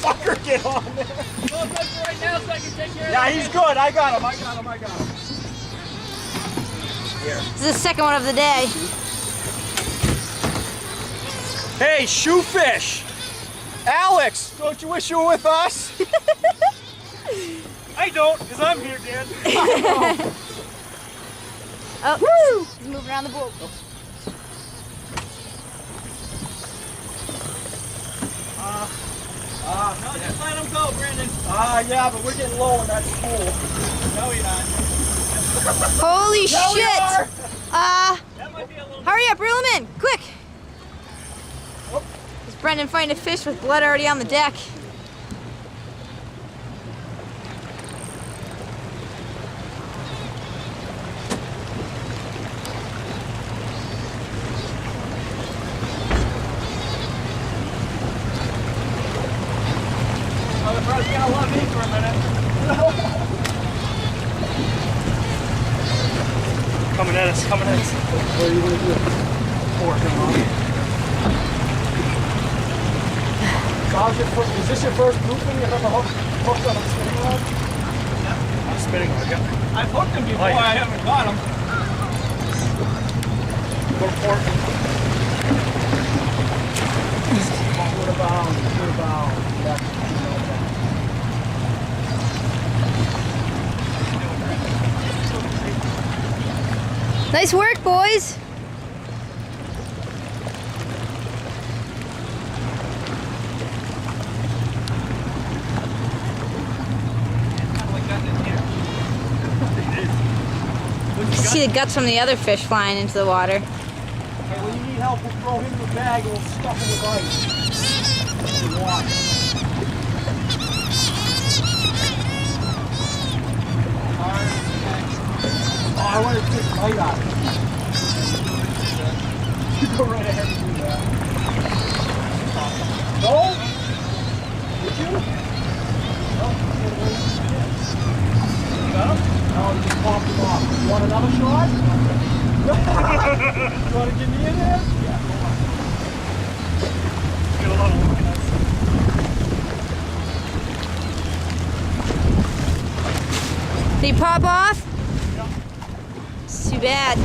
Fucker, get on there. Well, good for right now, so I can take care of Yeah, that. he's good. I got him. Here. This is the second one of the day. Hey, shoefish! Alex, don't you wish you were with us? I don't, because I'm here, Dan. Oh, woo! He's moving around the boat. No, just let him go, Brandon. Yeah, but we're getting low in that school. No, you're not. Holy Yeah, we shit! are. That might be a little Hurry up, reel him in, quick! Is Brendan fighting a fish with blood already on the deck? Oh, the bro's gonna love me for a minute. Coming at us, coming at us. What are you gonna do? Four, come on. Is this your first grouping you've ever hooked on a spinning rod? Yeah. On a spinning rod, yeah. I've hooked him before, I haven't got him. Go for it. Put a bound, put a bound. Yeah. Nice work, boys! You can see the guts from the other fish flying into the water. Okay, when you need help, we'll throw him in the bag and we'll stuff him with ice. If you want. Oh, I want to take light out of it. You go right ahead and do that. No? Did you? No. You got him? No, you just popped him off. You want another shot? You want to get me in there? Yeah, go on. Get a lot of lookiness. Did he pop off? Yeah. It's too bad.